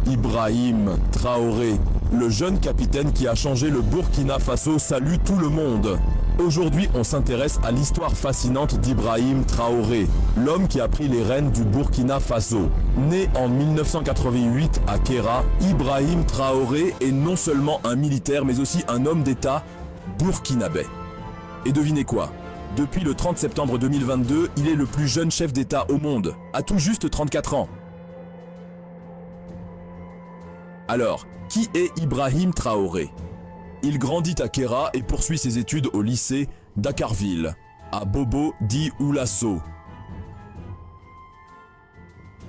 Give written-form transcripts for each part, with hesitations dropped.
Ibrahim Traoré, le jeune capitaine qui a changé le Burkina Faso, salue tout le monde. Aujourd'hui, on s'intéresse à l'histoire fascinante d'Ibrahim Traoré, l'homme qui a pris les rênes du Burkina Faso. Né en 1988 à Kéra, Ibrahim Traoré est non seulement un militaire mais aussi un homme d'État burkinabé. Et devinez quoi? Depuis le 30 septembre 2022, il est le plus jeune chef d'État au monde, à tout juste 34 ans. Alors, qui est Ibrahim Traoré? Il grandit à Kéra et poursuit ses études au lycée Dakarville, à Bobo Dioulasso.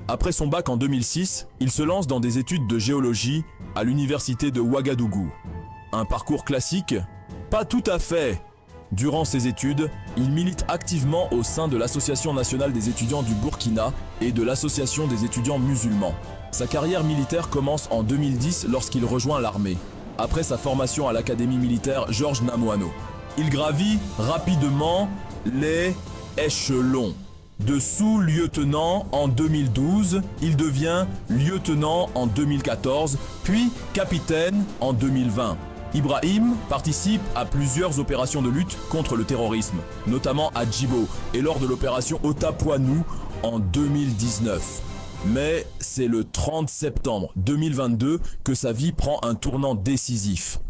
Après son bac en 2006, il se lance dans des études de géologie à l'université de Ouagadougou. Un parcours classique? Pas tout à fait. Durant ses études, il milite activement au sein de l'Association nationale des étudiants du Burkina et de l'Association des étudiants musulmans. Sa carrière militaire commence en 2010 lorsqu'il rejoint l'armée, après sa formation à l'académie militaire Georges Namoano. Il gravit rapidement les échelons. De sous-lieutenant en 2012, il devient lieutenant en 2014, puis capitaine en 2020. Ibrahim participe à plusieurs opérations de lutte contre le terrorisme, notamment à Djibo et lors de l'opération Otapouanou en 2019. Mais c'est le 30 septembre 2022 que sa vie prend un tournant décisif.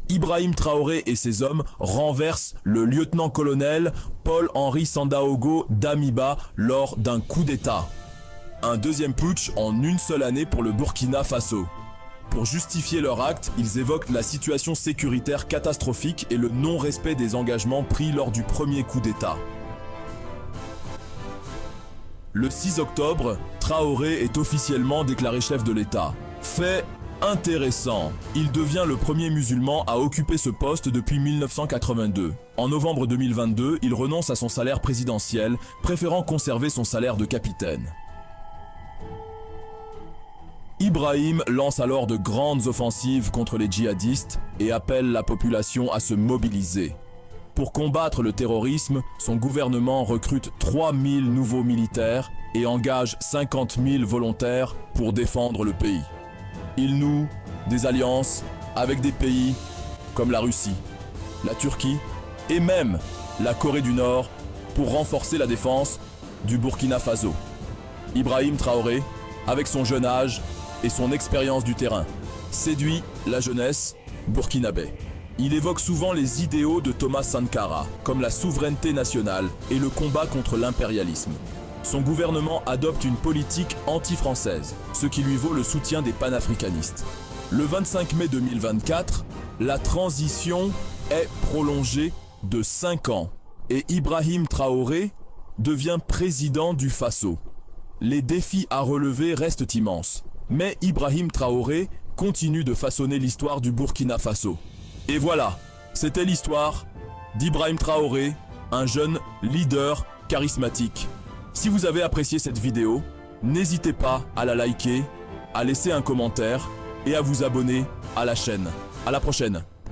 Ibrahim Traoré et ses hommes renversent le lieutenant-colonel Paul-Henri Sandaogo Damiba lors d'un coup d'État. Un deuxième putsch en une seule année pour le Burkina Faso. Pour justifier leur acte, ils évoquent la situation sécuritaire catastrophique et le non-respect des engagements pris lors du premier coup d'État. Le 6 octobre, Traoré est officiellement déclaré chef de l'État. Fait intéressant, il devient le premier musulman à occuper ce poste depuis 1982. En novembre 2022, il renonce à son salaire présidentiel, préférant conserver son salaire de capitaine. Ibrahim lance alors de grandes offensives contre les djihadistes et appelle la population à se mobiliser. Pour combattre le terrorisme, son gouvernement recrute 3000 nouveaux militaires et engage 50 000 volontaires pour défendre le pays. Il noue des alliances avec des pays comme la Russie, la Turquie et même la Corée du Nord pour renforcer la défense du Burkina Faso. Ibrahim Traoré, avec son jeune âge et son expérience du terrain, séduit la jeunesse burkinabé. Il évoque souvent les idéaux de Thomas Sankara, comme la souveraineté nationale et le combat contre l'impérialisme. Son gouvernement adopte une politique anti-française, ce qui lui vaut le soutien des panafricanistes. Le 25 mai 2024, la transition est prolongée de 5 ans et Ibrahim Traoré devient président du Faso. Les défis à relever restent immenses, mais Ibrahim Traoré continue de façonner l'histoire du Burkina Faso. Et voilà, c'était l'histoire d'Ibrahim Traoré, un jeune leader charismatique. Si vous avez apprécié cette vidéo, n'hésitez pas à la liker, à laisser un commentaire et à vous abonner à la chaîne. À la prochaine.